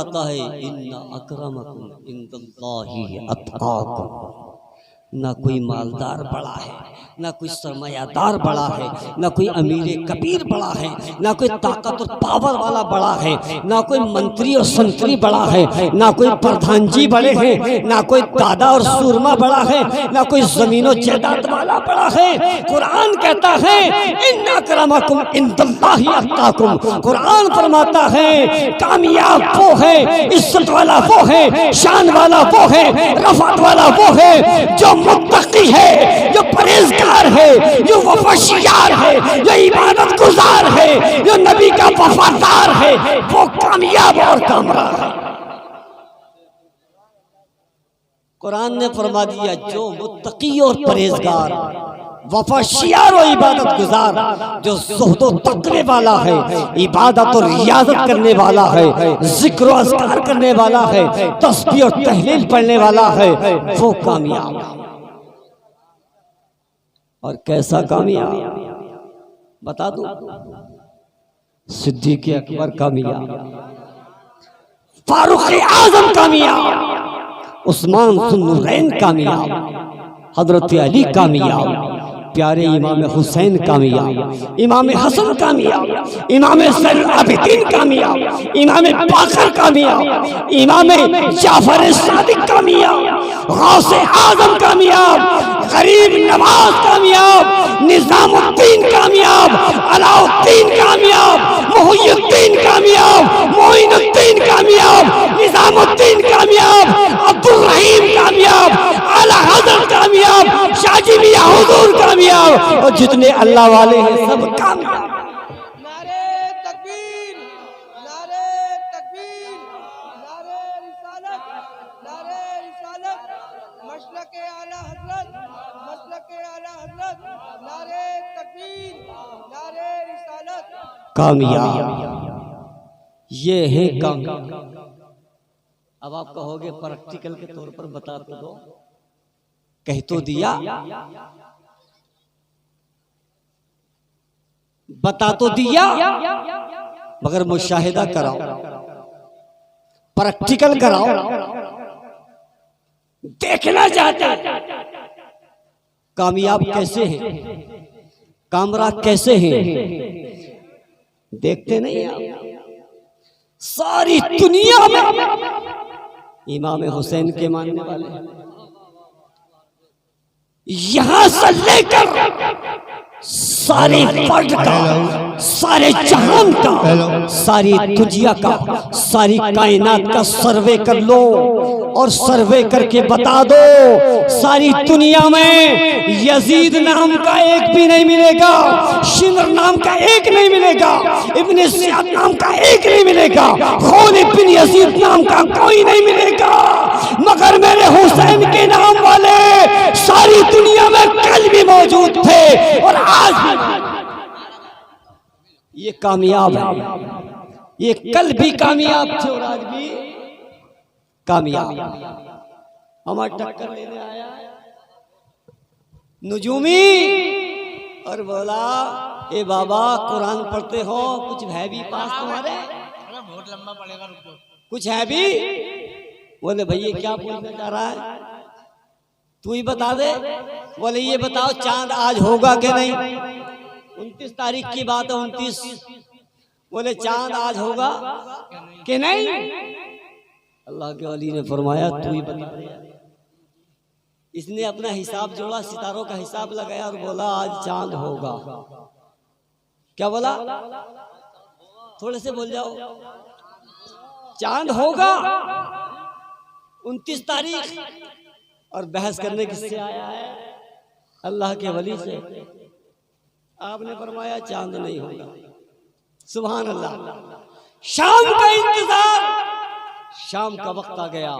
फरमाता है इन्ना अकरमकुम इंदल्लाहि अत्काकुम। ना कोई मालदार बड़ा है, ना कोई सरमायादार बड़ा है, ना कोई अमीर कबीर बड़ा है, ना कोई ताकत और पावर वाला बड़ा है, ना कोई मंत्री और संतरी बड़ा है, ना कोई प्रधान जी बड़े हैं, ना कोई दादा और सूरमा बड़ा है, ना कोई जमीनों जायदाद वाला बड़ा है। कुरान कहता है इन्ना अकरमकुम इंदल्लाहि अत्काकुम। कुरान फरमाता है कामयाब वो है, इज्जत वाला वो है, शान वाला वो है, रफ़अत वाला वो है जो मुत्तकी है, जो परहेजगार है, जो वफादार है, जो इबादत गुजार है, जो नबी का वफादार है, वो कामयाब और कामयाब है। कुरान ने फरमा दिया जो मुत्तकी और परहेजगार, वफादार और इबादत गुजार, जो ज़ुहद और तक़वे वाला है, इबादत और रियाज़त करने वाला है, जिक्र और अज़कार करने वाला है, तस्बीह और तहलील पढ़ने वाला है, वो कामयाब है। और कैसा कामयाब बता दूं? सिद्दीक़ अकबर कामयाब, फारूक आज़म कामयाब, उस्मान ज़ुन्नुरैन कामयाब, हज़रत अली कामयाब, प्यारे इमाम हुसैन कामयाब, इमाम हसन कामयाब, इमाम ज़ैनुल आबिदीन कामयाब, इमाम बाक़र कामयाब, इमाम जाफ़र सादिक़ कामयाब, गौसे आज़म कामयाब, गरीब नवाज कामयाब, निज़ामुद्दीन कामयाब, अलाउद्दीन कामयाब, मुहियुद्दीन कामयाब, मोइनुद्दीन कामयाब, निज़ामुद्दीन कामयाब, अब्दुल रहीम कामयाब, आला हज़रत कामयाब, शाजी मियां हुज़ूर कामयाब, और जितने अल्लाह वाले हैं सब कामयाब। नारे तकबीर, नारे तकबीर, नारे रिसालत, नारे रिसालत, मशलके आला हज़रत, मशलके आला हज़रत, नारे तकबीर, नारे रिसालत। कामयाब ये है कामयाब। अब आप कहोगे प्रैक्टिकल के तौर पर बता तो दो। कह तो दिया, बता तो दिया, मगर मुशाहिदा कराओ, प्रैक्टिकल कराओ। देखना चाहते कामयाब कैसे हैं, कामराब कैसे हैं, देखते नहीं आप। सारी दुनिया में इमाम हुसैन के मानने वाले यहां से लेकर सारे वर्ल्ड का, सारे जहान का, सारी दुनिया का, सारी कायनात का सर्वे कर लो और सर्वे करके बता दो सारी दुनिया में यजीद नाम का एक भी नहीं मिलेगा, शिमर नाम का एक नहीं मिलेगा, इब्न ज़ियाद नाम का एक नहीं मिलेगा, खालिद बिन यजीद नाम का कोई नहीं मिलेगा, मगर मेरे हुसैन के नाम वाले सारी दुनिया में कल भी मौजूद थे और आज भी। ये कामयाब है, ये कल भी कामयाब थे और आज भी कामयाब। हमारा टक्कर लेने आया नुजूमी और बोला ए बाबा कुरान पढ़ते हो, कुछ है भी पास तुम्हारे? बहुत लंबा पड़ेगा, रुक जाओ। कुछ है भी? बोले भैया क्या पूछना चाह रहा है, तू ही बता दे। बोले ये बताओ चांद आज होगा कि नहीं? 29 तारीख की बात है, 29। बोले चांद आज होगा कि नहीं? अल्लाह के वली ने फरमाया तू ही बता दे। इसने अपना हिसाब जोड़ा, सितारों का हिसाब लगाया और बोला आज चांद होगा। क्या बोला? थोड़े से बोल जाओ। चांद होगा 29 तारीख। और बहस करने किससे आया है? अल्लाह के वली से। आपने फरमाया चांद नहीं होगा। सुभान अल्लाह। शाम का इंतजार, शाम का वक्त आ गया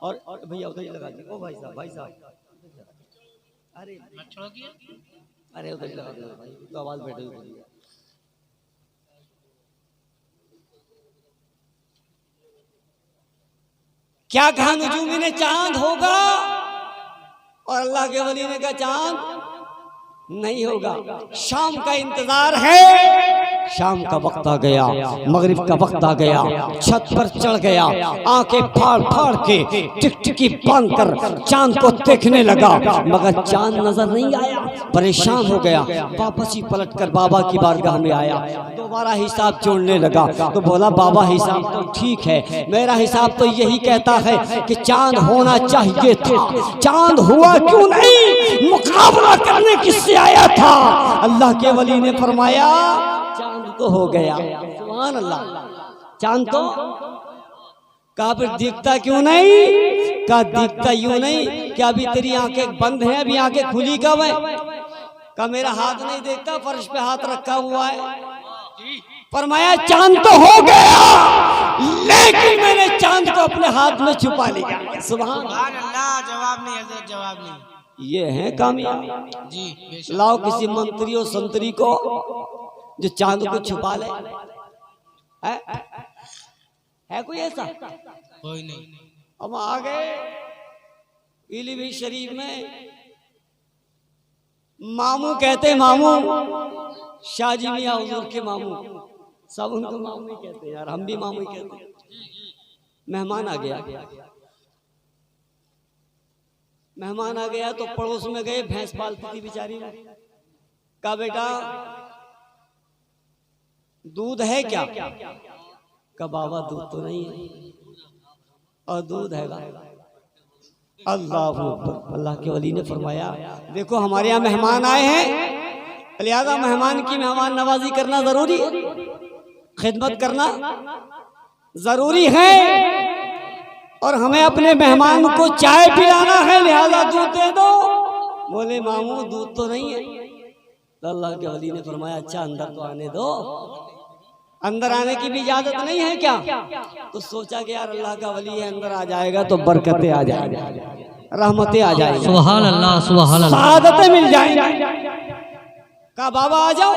और भैया उधर ही लगा दी। ओ भाई साहब, भाई साहब, अरे अरे उधर ही लगा दो भाई, तो आवाज बैठ गई। क्या कहा नुजूमी ने? चांद होगा। और अल्लाह के वली ने कहा चांद नहीं होगा। शाम का इंतजार है शाम का वक्त आ गया, मगरिब का वक्त आ गया, छत पर चढ़ गया, आंखें फाड़ फाड़ के टिकटिकी बांध कर चांद को देखने लगा, मगर चांद नजर नहीं आया। परेशान हो गया, वापस ही पलट कर बाबा की बारगाह में आया, दोबारा हिसाब जोड़ने लगा। तो बोला बाबा हिसाब तो ठीक है, मेरा हिसाब तो यही कहता है कि चांद होना चाहिए था, चांद हुआ क्यों नहीं? मुकाबला करने किससे आया था? अल्लाह के वली ने फरमाया चांद तो हो गया। सुभान अल्लाह। चांद तो कहा फिर दिखता क्यों नहीं? कहा दिखता यूं नहीं, क्या अभी तेरी आंखें बंद हैं? अभी आंखें खुली कब है? कहा मेरा हाथ नहीं देखता, फर्श पे हाथ रखा हुआ है। फरमाया चांद तो हो गया, लेकिन मैंने चांद को अपने हाथ में छुपा लिया। सुभान अल्लाह। जवाब नहीं हजरत, जवाब नहीं। ये है कामयाब जी। लाओ किसी मंत्री और संतरी को जो चांद को छुपा ले, है कोई ऐसा? कोई नहीं। अब आ गए पीलीभीत शरीफ में, मामू कहते, मामू शाहजी मियां हुजूर के मामू, सब उनको मामू ही कहते हैं यार, हम भी मामू ही कहते हैं। मेहमान आ गया, मेहमान आ गया तो पड़ोस में गए, भैंस पालती थी बेचारी ने, कहा बेटा दूध है क्या? कहा बाबा दूध तो नहीं है। और दूध है अल्लाह अकबर। अल्लाह के वली ने फरमाया देखो हमारे यहाँ मेहमान आए हैं, लिहाजा मेहमान की मेहमान नवाजी करना जरूरी है, खिदमत करना जरूरी है, और हमें अपने मेहमान को चाय पिलाना है, लिहाजा दूध दे दो। बोले मामू दूध तो नहीं है। तो अल्लाह के वली ने फरमाया अच्छा अंदर तो आने दो, अंदर आने की भी इजाजत नहीं है क्या? तो सोचा कि यार अल्लाह का वली है, अंदर आ जाएगा तो बरकतें आ जाएंगी, रहमतें आ जाएंगी, सुभान अल्लाह, सुभान अल्लाह, सआदतें मिल जाएंगी। कहा बाबा आ जाओ।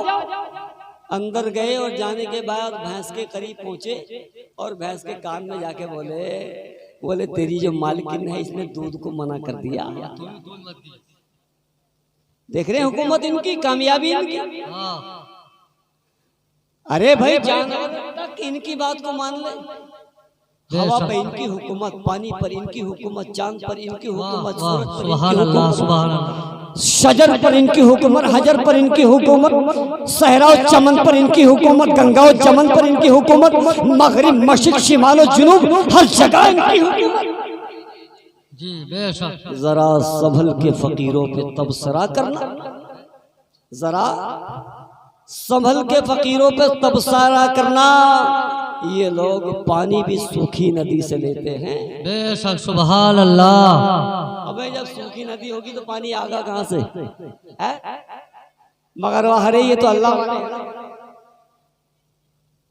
अंदर गए और जाने के बाद भैंस के करीब पहुंचे और भैंस के कान में जाके बोले तेरी जो मालकिन है इसने दूध को मना कर दिया। देख रहे हैं हुकूमत इनकी, कामयाबी इनकी। अरे भाई जानवर तक इनकी बात को मान ले, हवा पे इनकी हुकूमत, पानी पर इनकी हुकूमत, चांद पर इनकी हुकूमत, सूरज पर इनकी हुकूमत, शजर पर इनकी हुकूमत, हजर पर इनकी हुकूमत, सहरा और चमन पर इनकी हुकूमत, गंगा और चमन पर इनकी हुकूमत, मगरिब मशरिक शिमाल और जुनूब हर जगह इनकी हुकूमत। जी बेशक। जरा संभल के फकीरों पे तबसरा करना, जरा संभल के फकीरों पे तबसरा करना। ये लोग पानी भी सूखी नदी से लेते हैं। बेशक सुभान अल्लाह। अबे जब सूखी नदी होगी तो पानी आगा कहां से है? मगर वह ये तो अल्लाह वाले।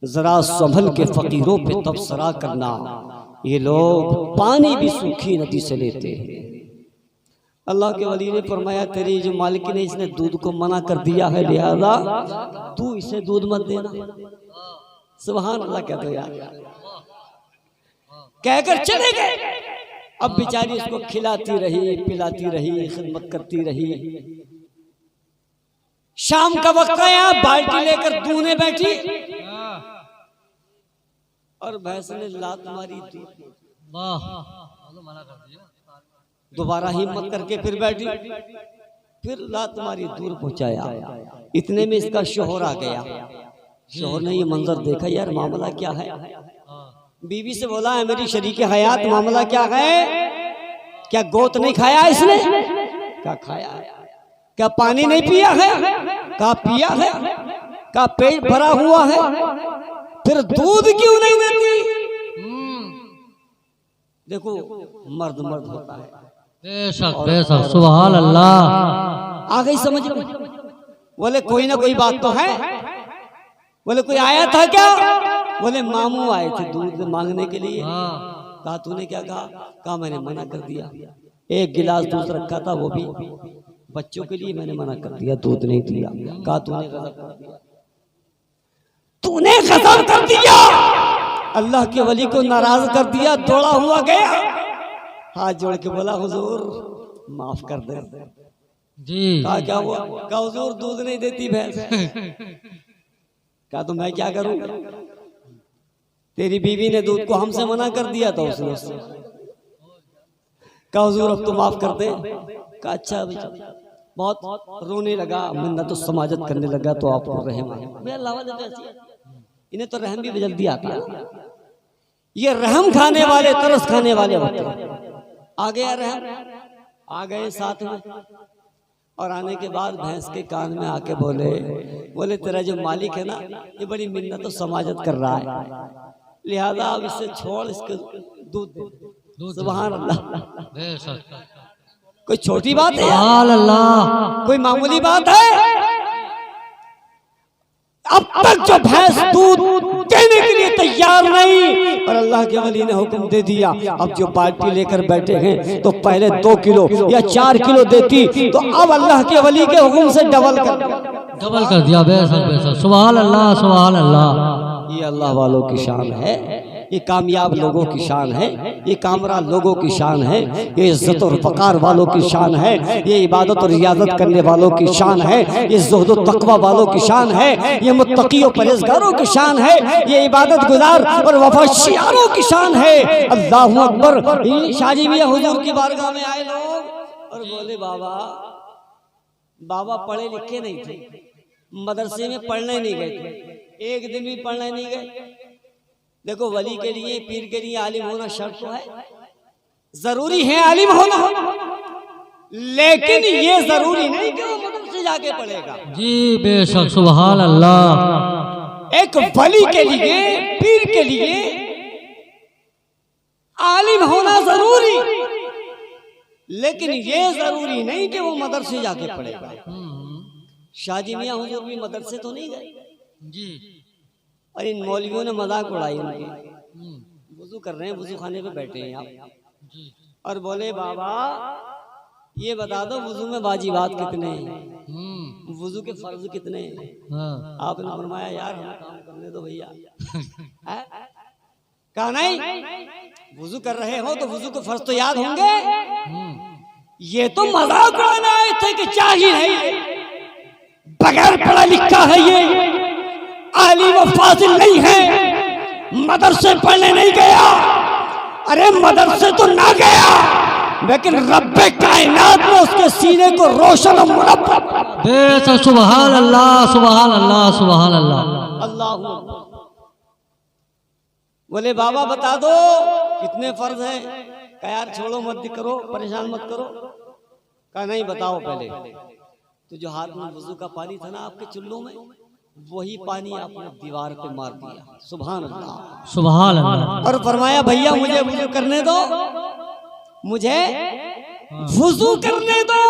जरा संभल के फकीरों पे तबसरा करना, ये लोग पानी भी सूखी नदी से लेते हैं। अल्लाह के वली ने फरमाया तेरी जो मालिक ने इसने दूध को मना कर दिया है, लिहाजा तू इसे दूध मत देना। सुभान अल्लाह कहते यार, कहकर चले गए। अब बेचारी उसको खिलाती रही, पिलाती रही, खिदमत करती रही। शाम का वक्त आया, बाल्टी लेकर दूने बैठी और भैंस ने लात मारी थी। दोबारा हिम्मत करके फिर बैठी, फिर लात मारी, दूर पहुंचाया। इतने में इसका शोहर आ गया। शोहर ने ये मंजर देखा, यार मामला क्या है? बीवी से बोला है मेरी शरीके हयात, मामला क्या है? क्या गोत नहीं खाया इसने? क्या खाया है? क्या पानी नहीं पिया है? क्या पिया है? क्या पेट भरा हुआ है? फिर दूध क्यों नहीं देती? देखो मर्द मर्द होता है। बेशक बेशक सुभान अल्लाह। आ गई समझ में? बोले कोई ना कोई बात तो है। बोले कोई आया था क्या? बोले मामू आए थे दूध मांगने के लिए। कहा तूने क्या कहा? कहा मैंने मना कर दिया, एक गिलास दूध रखा था वो भी बच्चों के लिए मैंने मना कर दिया, दूध नहीं दिया। कहा तूने गजब कर दिया, तूने गजब कर दिया, अल्लाह के वली को नाराज कर दिया। दौड़ा हुआ गया, हाथ जोड़ के बोला हुजूर माफ कर दे जी। कहा क्या हुआ? कहा हुजूर दूध नहीं देती भैंस। क्या तो मैं क्या करूं? तेरी बीवी ने दूध को हमसे मना कर दिया था उसने उससे। कहा हुजूर अब तो माफ कर दे। कहा अच्छा बेटा। बहुत रोने लगा, मिन्नत तो समाजत करने लगा तो आपको रहम आया। मैं अल्लाह वाले इन्हें तो रहम भी जल्दी आता है। ये रहम खाने वाले, तरस खाने वाले होते हैं। आ गया रहम, आ गए साथ में। और आने के बाद भैंस के कान में आके बोले तेरा जो मालिक है ना, ये बड़ी मिन्नत तो समाजत कर रहा है, लिहाजा अब इससे छोड़, इसके दूध दे। सुभान अल्लाह। कोई छोटी बात है? सुभान अल्लाह। कोई मामूली बात है? अब तक जो भैंस दूध देने के लिए तैयार नहीं, और अल्लाह के वली ने हुक्म दे दिया, अब जो बाल्टी लेकर बैठे हैं तो पहले 2 किलो या 4 किलो देती, तो अब अल्लाह के वली के हुक्म से डबल कर दिया। बेशक बेशक। सुभान अल्लाह सुभान अल्लाह। ये अल्लाह वालों की शान है, ये कामयाब लोगों की शान है, ये कामरान लोगों की शान है, ये इज्जत और वकार वालों की शान है, ये इबादत और रियाजत करने वालों की शान है, ये जुहद और तकवा वालों की शान है, ये मुत्तकी और परहेजगारों की शान है, ये इबादत गुजार और वफादारों की शान है। अल्लाहु अकबर। शाजी मियां हुजूर की बारगाह में आए लोग और बोले बाबा पढ़े लिखे नहीं थे, मदरसे में पढ़ने नहीं गए थे, एक दिन भी पढ़ने नहीं गए। देखो वली के लिए, पीर के लिए आलिम होना शर्त तो है, जरूरी है आलिम होना, लेकिन ये जरूरी नहीं कि वो मदरसे जाके पढ़ेगा। जी बेशक। सुभान अल्लाह। एक वली के लिए, पीर के लिए आलिम होना जरूरी, लेकिन ये जरूरी नहीं कि वो मदरसे जाके पढ़ेगा। शाजी मियां हुजूर भी मदरसे तो नहीं गए जी। और इन मौलवियों ने मजाक उड़ाई उनकी। वुजू कर रहे हैं, वुजू खाने पे बैठे हैं आप, और बोले बाबा ये बता दो वुजू में वाजिबात कितने हैं, वुजू के फर्ज कितने हैं? आपने फरमाया यार हमें काम करने दो भैया। कहा नहीं, वुजू कर रहे हो तो वुजू के फर्ज तो याद होंगे। ये तो मजाक उड़ाने आए थे कि चाहिए है, बगैर पढ़ा लिखा है, ये आलिम व फाजिल नहीं है, मदरसे पढ़ने नहीं गया। अरे मदरसे तो ना गया, लेकिन रब्बे कायनात ने उसके सीने को रोशन और मुनव्वर। बेशक। सुभान अल्लाह सुभान अल्लाह सुभान अल्लाह। अल्लाह। बोले बाबा बता दो कितने फर्ज हैं? कहा यार छोड़ो मत करो, परेशान मत करो। कहा नहीं बताओ पहले। तो जो हाथ में वुजू का पानी था ना आपके चुल्लू में, वही पानी आपने दीवार पे मार दिया। सुभान अल्लाह सुभान अल्लाह। और फरमाया भैया मुझे वुजू करने दो, मुझे वुजू करने दो,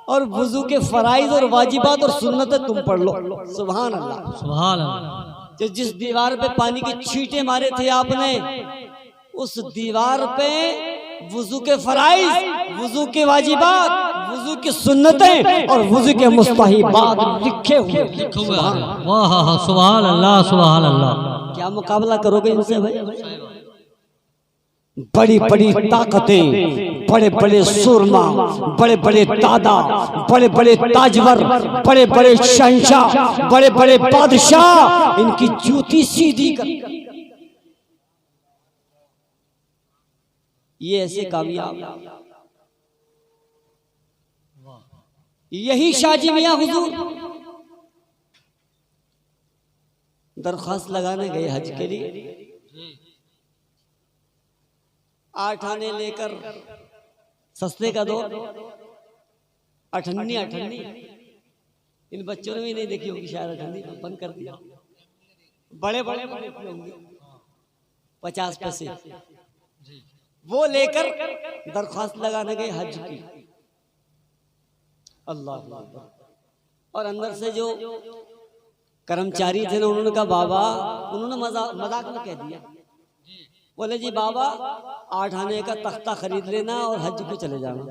और वुजू के फराइज और वाजिबात और सुन्नतें तुम पढ़ लो। सुभान अल्लाह सुभान अल्लाह। जो जिस दीवार पे पानी की छींटे मारे थे आपने, उस दीवार पे वुजू के फराइज, वुजू के वाजिबात, वुजू की सुन्नतें और वुजू के मुस्तहिबात लिखे हुए। वाह सुभान अल्लाह सुभान अल्लाह। क्या मुकाबला करोगे इनसे भाई? बड़ी बड़ी ताकतें, बड़े बड़े सुरमा, बड़े बड़े दादा, बड़े बड़े ताजवर, बड़े बड़े शहंशाह, बड़े बड़े बादशाह, इनकी जूती सीधी कर। ये ऐसे कामयाब, यही शाजी मियां हुजूर दरख्वास्त लगाने गए हज के लिए। 8 आने लेकर सस्ते का दो, अठन्नी अठन्नी। इन बच्चों ने भी नहीं देखी होगी शायद, अठन्नी बंद कर दिया। बड़े बड़े होंगे 50 पैसे, वो लेकर दरख्वास्त लगाने गए हज की। अल्लाह। और अंदर से जो कर्मचारी थे ना, उन्होंने कहा बाबा, उन्होंने मजाक में कह दिया, बोले जी बाबा 8 आने का तख्ता खरीद लेना और हज को चले जाना।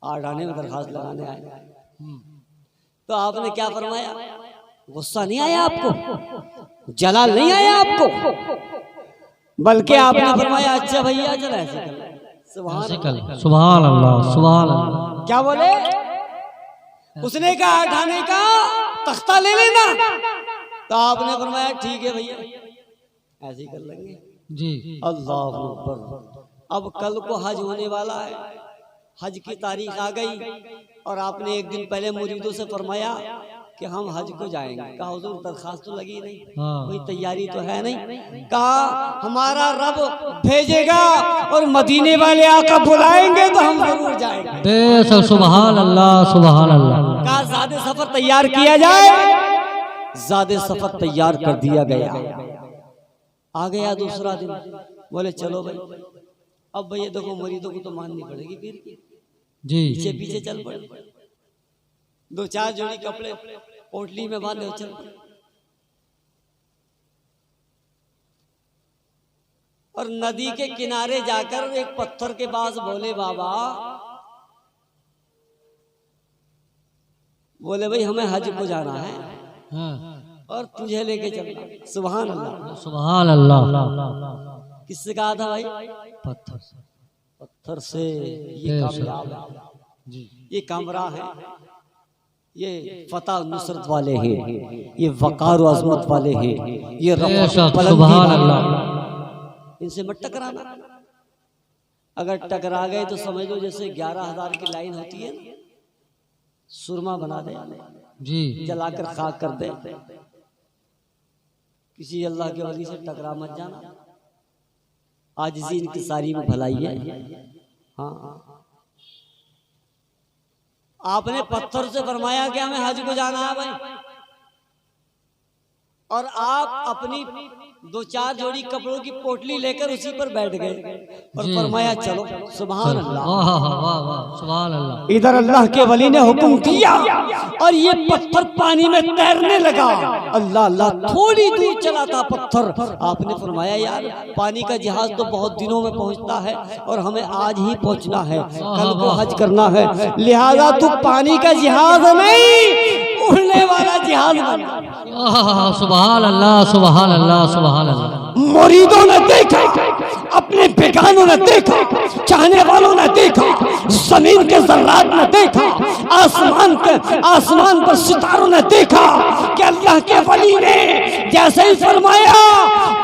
8 आने में दरखास्त लगाने आए। तो आपने क्या फरमाया? गुस्सा नहीं आया आपको, जलाल नहीं आया आपको, बल्कि आपने फरमाया अच्छा भैया चला ऐसे कर। सुभान अल्लाह सुभान अल्लाह। क्या बोले? उसने कहा 8 आने का तख्ता ले लेना। तो आपने फरमाया ठीक है भैया, ऐसे ही कर लेंगे। जी अल्लाह अकबर। अब कल को हज होने वाला है, हज की तारीख आ गई और आपने एक दिन पहले मुरीदों से फरमाया कि हम हज को जाएंगे। कहा हुजूर दरखास्त तो लगी नहीं, हाँ। कोई तैयारी तो है नहीं। कहा हमारा रब भेजेगा और मदीने वाले आका बुलाएंगे तो हम जरूर जाएंगे। बेशक, सुभान अल्लाह सुभान अल्लाह। कहा ज़ादे सफर तैयार किया जाए। ज़ादे सफर तैयार कर दिया गया। आ गया दूसरा दिन, बोले चलो भाई। अब भैया देखो मुरीदों को तो माननी पड़ेगी फिर जी पीछे पीछे चल पड़े। 2-4 जोड़ी कपड़े पोटली में बांधे चल पड़े। और नदी के किनारे जाकर एक पत्थर के पास बोले बाबा, बोले भाई हमें हज को जाना है हाँ। और तुझे लेके चलना। सुभान अल्लाह सुभान अल्लाह। किससे कहा था भाई? पत्थर पत्थर से। ये कामयाब है, ये कामरा है, ये फतह नुसरत वाले हैं, ये वकार और अजमत वाले हैं, ये सुभान अल्लाह। इनसे मत टकराना। अगर टकरा गए तो समझ लो जैसे 11,000 की लाइन होती है ना, सुरमा बना दे जी, जलाकर खाक कर दे। किसी अल्लाह के वली से टकरा मत जाना। आजिज़ी इंकिसारी में भलाई है। हाँ, आपने पत्थर से फरमाया कि हमें हज को जाना है भाई, और आप अपनी 2-4 जोड़ी कपड़ों की पोटली लेकर उसी पर बैठ गए और फरमाया चलो। सुभान अल्लाह, वाह वाह वाह, सुभान अल्लाह। इधर अल्लाह के वली ने हुक्म दिया और ये पत्थर पानी में तैरने लगा। अल्लाह अल्लाह, थोड़ी दूर चला था पत्थर। आपने फरमाया यार पानी का जहाज तो बहुत दिनों में पहुंचता है और हमें आज ही पहुंचना है, कल को हज करना है, लिहाजा तू पानी का जहाज नहीं उड़ने वाला जहाज बना। सुभान अल्लाह सुभान अल्लाह सुभान अल्लाह। मुरीदों ने देखा, अपने बेगानों ने देखा, चाहने वालों ने देखा, जमीन के जर्रात ने देखा, आसमान पर सितारों ने देखा कि अल्लाह के वली ने जैसे ही फरमाया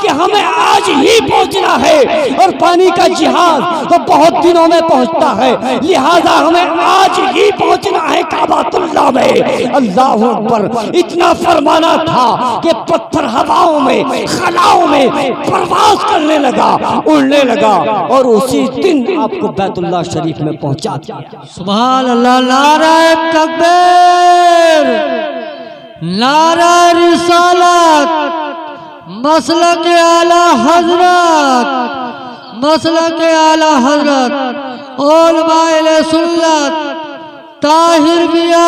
कि हमें आज ही पहुंचना है और पानी का जिहाज तो बहुत दिनों में पहुंचता है, लिहाजा हमें आज ही पहुंचना है काबातुल्लाह में। अल्लाह अकबर। इतना फरमाना था कि पत्थर हवाओं में, खलाओं में परवाज करने लगा, उड़ने लगा और उसी दिन आपको बैतुल्लाह शरीफ में पहुंचा दिया। सुभान अल्लाह। नारे तकबीर, नारा रिसालत, मसलक आला हजरत, मसलक आला हजरत, उलमाए सुन्नत, ताहिर बिया,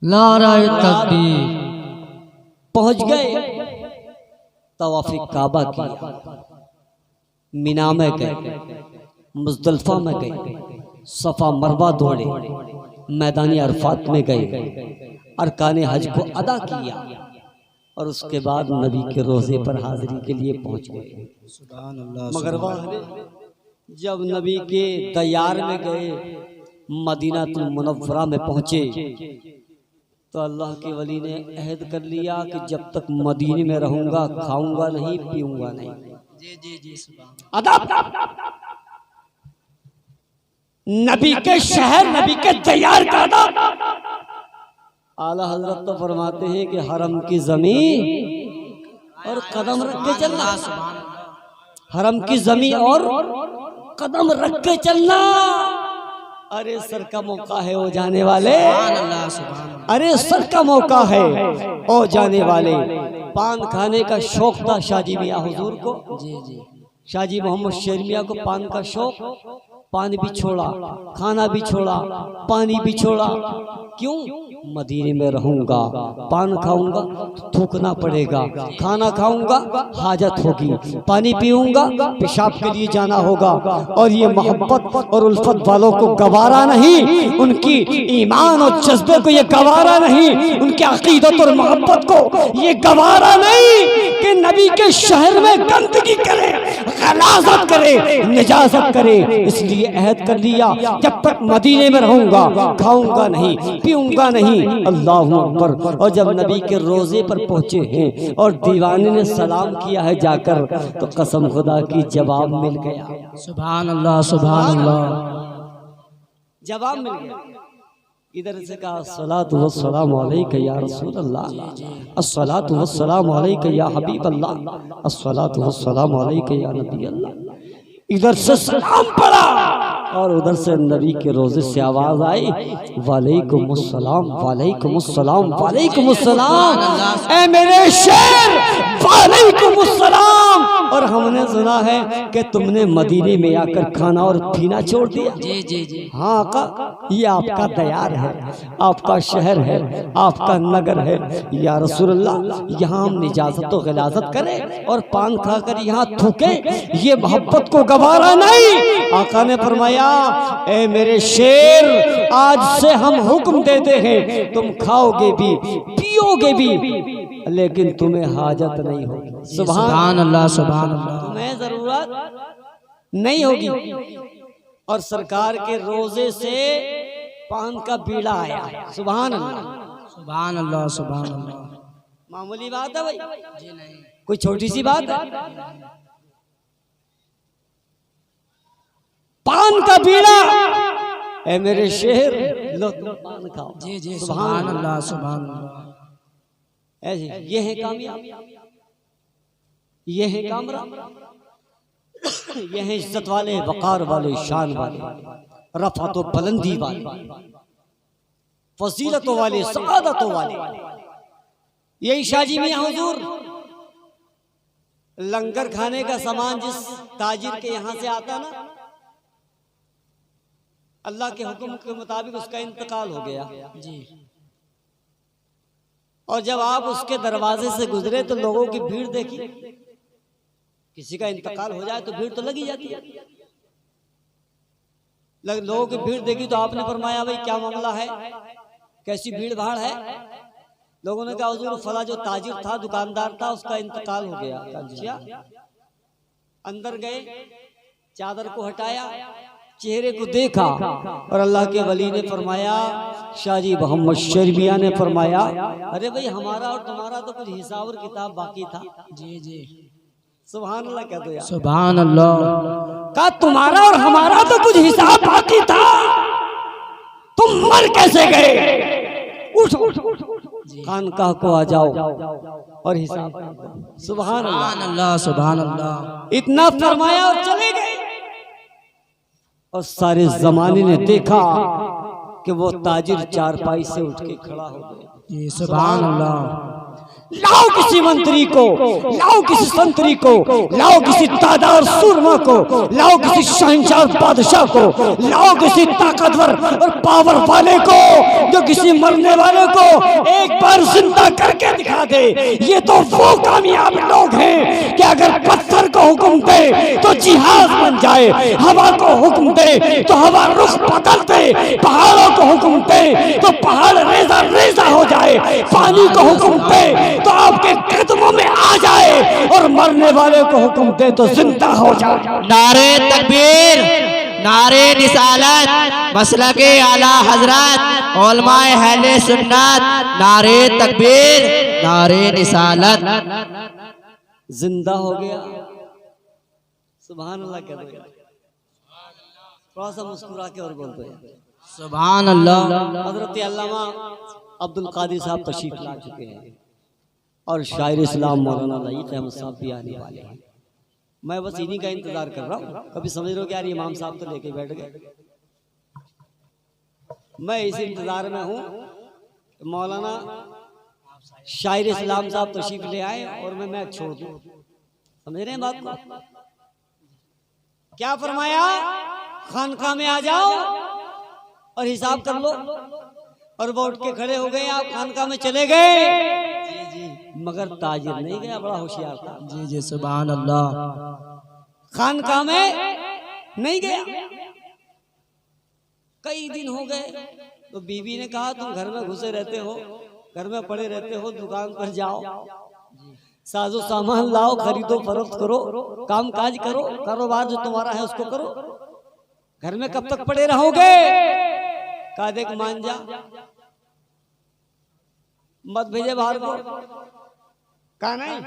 नारा तकबीर। पहुंच गए, तवाफ़ी काबा किया, मिना में गए, मुज़दलिफ़ा में गए, सफ़ा मरवा दौड़े, मैदानी अरफात में गए, अरकाने हज को अदा किया और उसके बाद नबी के रोज़े पर हाज़िरी के लिए पहुंच गए। मगर जब नबी के दयार में गए, मदीनातुल मुनव्वरा में पहुंचे तो अल्लाह के वली ने अहद कर लिया कि जब तक मदीने में रहूंगा खाऊंगा नहीं, पीऊंगा नहीं। जी जी जी, अदब। नबी के शहर, नबी के दयार का अदब। आला हजरत तो फरमाते हैं कि हरम की जमीन और कदम रख के चलना, हरम की जमीन और कदम रख के चलना। अरे सर का मौका है ओ जाने वाले, अरे सर का मौका है ओ जाने वाले। पान खाने का शौक था शाहजी मियाँ हुजूर को। जी जी, शाहजी मोहम्मद शेर मियाँ को पान का शौक। पान भी छोड़ा, खाना भी छोड़ा, पानी भी छोड़ा। क्यों? मदीने में रहूंगा, पान खाऊंगा तो थूकना पड़ेगा, खाना खाऊंगा हाजत होगी, पानी पीऊंगा पेशाब के लिए जाना होगा। और ये मोहब्बत और उल्फत वालों को गवारा नहीं, उनकी ईमान और जज्बे को ये गवारा नहीं, उनके अकीदत और मोहब्बत को ये गवारा नहीं कि नबी के शहर में गंदगी करे, गलाजत करे, निजाजत करे। इसलिए लिए अहद कर लिया, जब तक मदीने में रहूंगा खाऊंगा नहीं पीऊंगा नहीं। अल्लाहु अकबर। और जब नबी के रोजे पर पहुंचे हैं और दीवाने ने सलाम किया है जाकर, तो कसम खुदा की जवाब मिल गया। सुभान अल्लाह, सुभान अल्लाह। जवाब मिल गया। इधर से कहा अस्सलातु वस्सलामु अलैका या रसूल अल्लाह, अस्सलातु वस्सलामु अलैका या हबीब अल्लाह, अस्सलातु वस्सलामु अलैका या नबी अल्लाह। इधर से सलाम पड़ा और उधर से नबी के रोजे से आवाज आई, वालेकुम अस्सलाम, वालेकुम अस्सलाम, वालेकुम अस्सलाम। ऐ मेरे शेर, वालेकुम अस्सलाम। और हमने सुना है कि तुमने मदीने में आकर खाना और पीना छोड़ दिया। जी जी जी। हाँ का ये आपका दयार है, आपका शहर है, आपका नगर है या रसूलल्लाह। यहाँ हम निजाजत व गिलाजत करें और पान खाकर यहाँ थूके, ये मोहब्बत को गवारा नहीं। आका ने फरमाया, ए मेरे शेर, आज से हम हुक्म देते हैं, तुम खाओगे भी पियोगे भी, लेकिन तुम्हें हाजत नहीं होगी। सुभान अल्लाह, सुभान अल्लाह। तुम्हें जरूरत नहीं होगी। और सरकार के रोजे से पान का बीड़ा आया। सुभान अल्लाह, सुभान अल्लाह, सुभान अल्लाह। मामूली बात है भाई, जी नहीं, कोई छोटी सी बात है। पान का बीड़ा, ए मेरे शेर, लो तुम पान खाओ। जी जी, सुभान अल्लाह, सुभान अल्लाह। ऐसे ये है कामयाब, ये है कामराब, ये है इज्जत वाले, वकार वाले, शान वाले, रफ़अत व बुलंदी वाले, फजीलतों वाले, सआदतों वाले। यही शाजी मियां हुजूर लंगर खाने का सामान जिस ताजिर के यहाँ से आता ना, अल्लाह के हुक्म के मुताबिक उसका इंतकाल हो गया जी। और जब आप उसके दरवाजे से गुजरे तो लोगों की भीड़ देखी। किसी का इंतकाल हो जाए तो भीड़ तो लगी जाती है। लोगों की भीड़ देखी तो आपने फरमाया, भाई क्या मामला है, कैसी भीड़ भाड़ है। लोगों ने कहा, हुजूर फला जो ताजिर था, दुकानदार था, उसका इंतकाल हो गया। अच्छा। अंदर गए, चादर को हटाया, चेहरे को देखा और अल्लाह के वली ने फरमाया, शाहजी मोहम्मद शर्मिया ने फरमाया, अरे भाई हमारा और तुम्हारा तो कुछ हिसाब और किताब बाकी था। जी जी, सुभान अल्लाह कह दो यार। सुभान अल्लाह। कहा तुम्हारा और हमारा तो कुछ हिसाब बाकी था, तुम मर कैसे गए? उठ खानकाह को आ जाओ और हिसाब। सुभान अल्लाह, सुभान अल्लाह। इतना फरमाया और चले गए। और सारे जमाने ने देखा कि वो ताजिर चारपाई से उठ के खड़ा हो गया। सुभान अल्लाह। लाओ किसी मंत्री को, लाओ किसी संतरी को, लाओ किसी तादार सुरमा को, लाओ किसी शहंशाह बादशाह को, लाओ किसी ताकतवर और पावर वाले को, जो किसी मरने वाले को एक बार जिंदा करके दिखा दे। ये तो वो कामयाब लोग हैं कि अगर पत्थर को हुक्म दे तो जिहाज बन जाए, हवा को हुक्म दे तो हवा रुख बदल दे, पहाड़ों को हुक्म दे तो पहाड़ रेजा रेजा हो जाए, पानी को हुक्म दे तो आपके कदमों में आ जाए, और मरने वाले को हुक्म दे तो जिंदा हो जाए। नारे तकबीर, नारे निसालत, मसलके आला हजरत, उलमाए अहले सुन्नत, नारे तकबीर, नारे निसालत। जिंदा हो गया। सुभान अल्लाह कह दो। थोड़ा सा मुस्कुरा के और बोल दो। सुभान अल्लाह। हजरत अल्लामा अब्दुल कादिर साहब तशरीफ ला चुके हैं और शायर इस्लाम मौलाना लईक अहमद साहब भी आने वाले हैं। मैं बस इन्हीं का इंतजार कर रहा हूँ। कभी समझ रहे हो कि यार इमाम साहब तो लेके बैठ गए, मैं इस इंतजार में हूँ मौलाना शायर इस्लाम साहब तशरीफ ले आए और मैं छोड़ दूँ। समझ रहे हैं बात को? क्या फरमाया? खानका में आ जाओ और हिसाब कर लो। और वो उठ के खड़े हो गए, आप खानका में चले गए। मगर ताजिर नहीं गया, बड़ा होशियार था। जी जी, सुभान अल्लाह। खानका में नहीं गया। कई दिन हो गए तो बीवी ने कहा, तुम घर में घुसे रहते हो, घर में पड़े रहते हो, दुकान पर जाओ, साजो सामान लाओ, खरीदो फरोख्त करो, काम काज करो, कारोबार जो तुम्हारा है उसको करो। घर में कब तक पड़े रहोगे? कहा देख मान जा, मत भेजे बाहर को। कहा नहीं,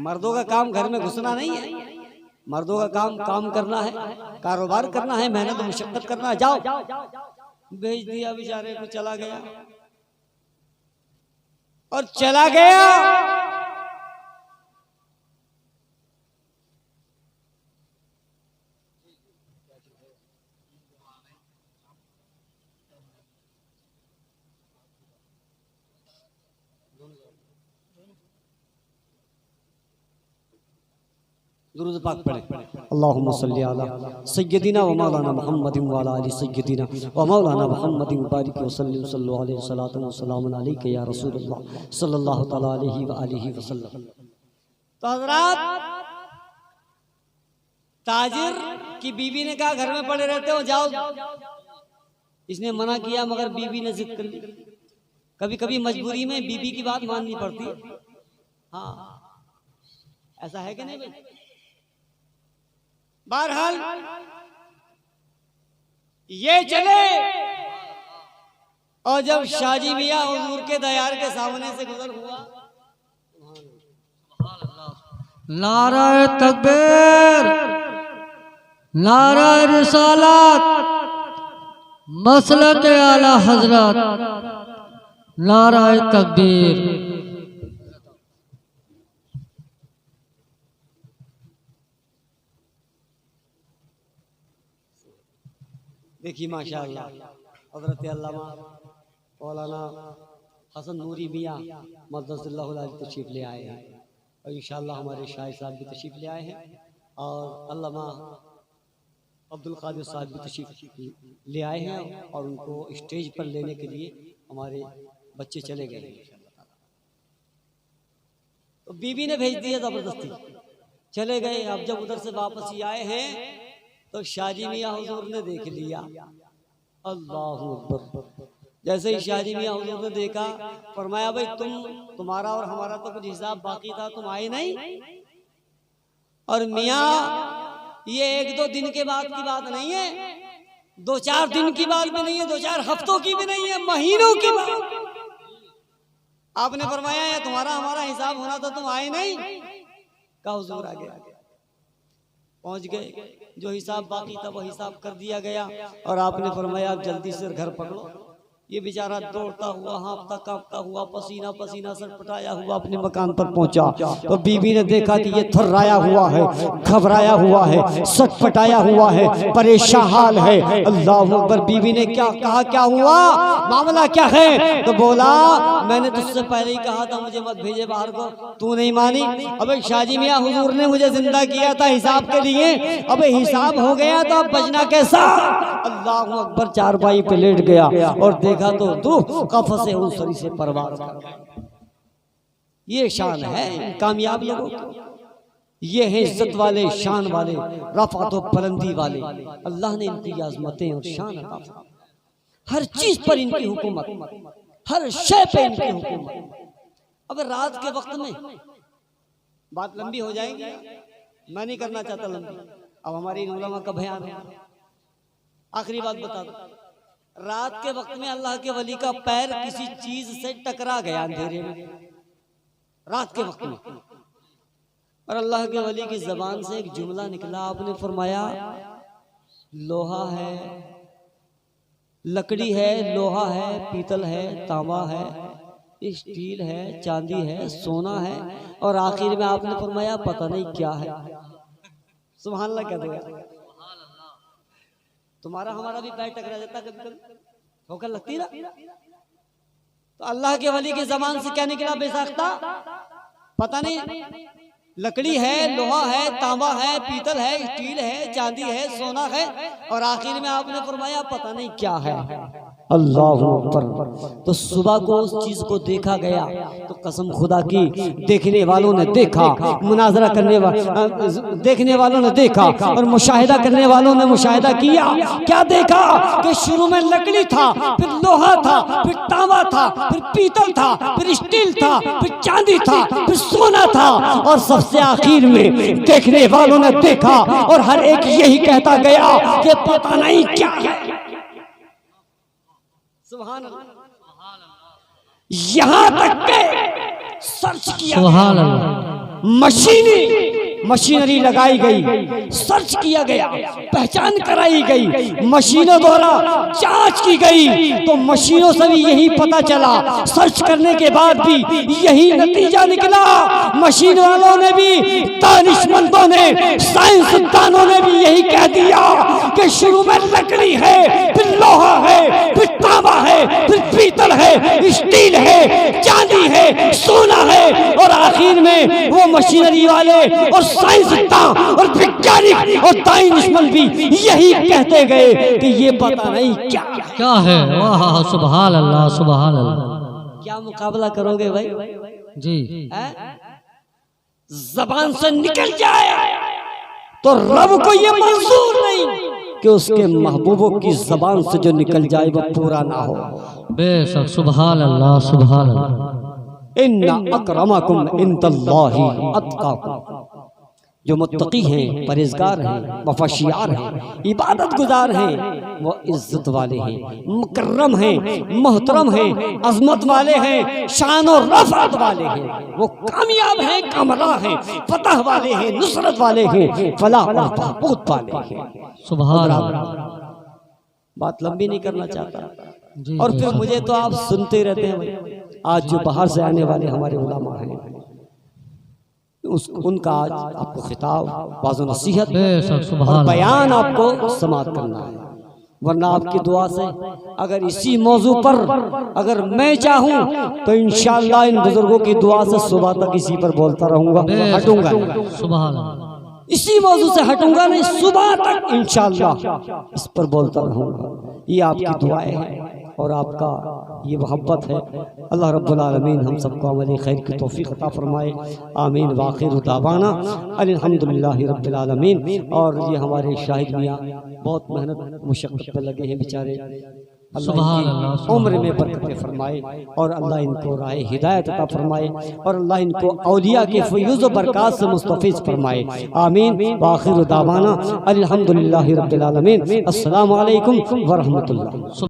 मर्दों का काम घर में घुसना नहीं है, मर्दों का काम काम करना है, कारोबार करना है, मेहनत मुशक्कत करना है। जाओ। भेज दिया, बेचारे को चला गया और चला गया। दुरूद पाक पढ़े। अल्लाहुम्मा सल्ली अला सय्यदिना व मौलाना मुहम्मदिन व अला आलि सय्यदिना व मौलाना मुहम्मदिन बारिक व सल्लि सल्लु अलैहि सलातन व सलामुन अलैका या रसूलल्लाह सल्लल्लाहु तआला अलैहि व आलिहि वसल्लम। तो हजरात, ताजिर की बीवी ने कहा घर में पड़े रहते हो, जाओ। इसने मना किया मगर बीवी ने जिद कर ली। कभी कभी मजबूरी में बीवी की बात माननी पड़ती। हाँ, ऐसा है कि नहीं भाई? बहरहाल ये चले और जब शाजी मियां हुजूर के दयार के सामने से गुजर हुआ, नाराए तकबीर, नाराए रिसालत, मसलक आला हजरत, नाराए तकबीर। देखिए माशाअल्लाह हज़रत अल्लामा मौलाना हसन नूरी मियां मद्दसल्लाहु अलैहि तशरीफ ले आए हैं और इंशाअल्लाह हमारे शाह साहब भी तशरीफ ले आए हैं और अल्लामा अब्दुल कादिर साहब भी तशरीफ ले आए हैं और उनको स्टेज पर लेने के लिए हमारे बच्चे चले गए हैं। तो बीवी ने भेज दिया ज़बरदस्ती, चले गए। अब जब उधर से वापस ही आए हैं तो शाजी मियां हुजूर ने देख लिया। अल्लाहु अकबर। जैसे ही शाजी मियां हुजूर ने देखा, फरमाया भाई तुम्हारा और हमारा तो कुछ हिसाब बाकी था, तुम आए नहीं। और मियां ये 1-2 दिन के बाद की बात नहीं है, 2-4 दिन की बात भी नहीं है, 2-4 हफ्तों की भी नहीं है, महीनों की बात। आपने फरमाया है तुम्हारा हमारा हिसाब होना था, तुम आए नहीं। का हुजूर आ गया, पहुंच गए, जो हिसाब बाकी था वो हिसाब कर दिया गया और आपने फरमाया जल्दी से घर पकड़ो। ये बेचारा दौड़ता हुआ, हाँफता कांपता हुआ, पसीना पसीना सटपटाया हुआ अपने मकान पर पहुंचा। तो बीबी ने देखा कि ये थर्राया हुआ है, घबराया हुआ है, सटपटाया हुआ है, परेशान हाल है। अल्लाह अकबर। बीबी ने क्या कहा, क्या हुआ, मामला क्या है? तो बोला मैंने तुझसे पहले ही कहा था मुझे मत भेजे बाहर को, तू नहीं मानी। अबे शाजी मियां हुजूर ने मुझे जिंदा किया था हिसाब के लिए, अबे हिसाब हो गया तो अब बचना कैसा? अल्लाह अकबर। चारपाई पे लेट गया और देखा तो कफ़स से उनसरी से परवाज़ कर गया। ये शान है कामयाब लोगों की, ये है इज्जत वाले, शान वाले, रफ़अत व बुलंदी वाले। अल्लाह ने इनकी आज़मतें और शान अता फरमाई। हर चीज पर इनकी हुकूमत, हर शय पे इनकी हुकूमत। अब रात के वक्त में बात लंबी हो जाएगी, मैं नहीं करना चाहता लंबी। अब हमारी उलमा का बयान है, आखिरी बात बता दो। रात के वक्त में अल्लाह के वली का पैर किसी चीज से टकरा गया अंधेरे में, रात के वक्त में, और अल्लाह के वली की जबान से एक जुमला निकला। आपने फरमाया लोहा है, लकड़ी है, लोहा है, पीतल है, तांबा है, स्टील है, चांदी है, सोना है, और आखिर में आपने फरमाया पता नहीं क्या है। सुभान अल्लाह कह दो। तुम्हारा हमारा भी पैर टकरा जाता कभी कभी, ठोकर लगती ना। तो अल्लाह के वली की जबान से क्या निकला बेसाख्ता? पता नहीं। लकड़ी है, लोहा है, तांबा है, पीतल है, स्टील है, चांदी है, सोना है, और आखिर में आपने फरमाया पता नहीं क्या है। अल्लाह अकबर। तो सुबह को उस चीज को देखा गया तो कसम खुदा की, देखने वालों ने देखा, मुनाजरा देखने वालों ने देखा और मुशाहिदा करने वालों ने मुशाहिदा किया। क्या देखा कि शुरू में लकड़ी था, फिर लोहा था, फिर तांबा था, फिर पीतल था, फिर स्टील था, फिर चांदी था, फिर सोना था, और सबसे आखिर में देखने वालों ने देखा और हर एक यही कहता गया कि पता नहीं क्या है। सुभान अल्लाह। यहां तक के सर्च किया, सुभान अल्लाह, मशीनरी लगाई गई, सर्च किया गया, पहचान कराई गई, मशीनों द्वारा जांच की गई, तो मशीनों से भी यही पता चला, सर्च करने के बाद भी यही नतीजा निकला। मशीन वालों ने भी, दानिशमंदों ने, साइंसदानों ने भी यही कह दिया कि शुरू में लकड़ी है, फिर लोहा है, फिर तांबा है, फिर पीतल है, स्टील है, चांदी है, सोना है, और आखिर में वो मशीनरी वाले और साइंसदान और वैज्ञानिक और दानिशमंद भी यही कहते गए कि ये पता नहीं क्या है। वाह, सुभान अल्लाह, सुभान अल्लाह। क्या मुकाबला करोगे भाई जी? जबान से निकल जाए तो रब को ये मंजूर नहीं कि उसके महबूबों की जबान से जो निकल जाए वो पूरा ना हो। बेशक, सुभान अल्लाह, सुभान अल्लाह। इन्ना अकरमकुम इंदल्लाहि अत्काकुम, जो मुत्तकी हैं, परहेजगार हैं, वफाशियार हैं, इबादत गुजार हैं, वो इज्जत वाले हैं, मुकर्रम हैं, मोहतरम हैं, अजमत वाले हैं, शान और रफ़अत वाले हैं, वो कामयाब हैं, कामराह हैं, फतह वाले हैं, नुसरत वाले हैं, फलाह और बहबूद वाले हैं। सुभान अल्लाह। बात लंबी नहीं करना चाहता, जी, और फिर मुझे तो आप सुनते रहते हैं भाई। आज जो बाहर से आने वाले हमारे उलमा हैं, उनका आज आपको खिताब, बाज़ो नसीहत और बयान आपको समाप्त करना है, वरना आपकी दुआ से अगर इसी मौजू पर अगर मैं चाहूँ तो इंशाअल्लाह इन बुजुर्गों की दुआ से सुबह तक इसी पर बोलता रहूँगा, हटूंगा नहीं। सुभान अल्लाह। इसी मौजू से हटूंगा नहीं, सुबह तक इंशाअल्लाह इस पर बोलता रहूँगा। ये आपकी दुआएं हैं और आपका ये मोहब्बत है। अल्लाह रब्बुल आलमीन हम सबको अमल खैर की तौफीक अता फरमाए। आमीन। वाखिर दावाना अल्हम्दुलिल्लाहि रब्बिल आलमीन। और ये हमारे शाहिद मियाँ बहुत मेहनत मुशक्क़त पे लगे हैं बेचारे। अल्लाह उम्र में बरकत फरमाए और अल्लाह इनको राह हिदायत अता फरमाए और अल्लाह इनको औलिया के फयूज़ व बरक़ात से मुस्तफ़ीज़ फरमाए। आमीन। वाखिर दावाना अल्हम्दुलिल्लाहि रब्बिल आलमीन। अस्सलामु अलैकुम व रहमतुल्लाह।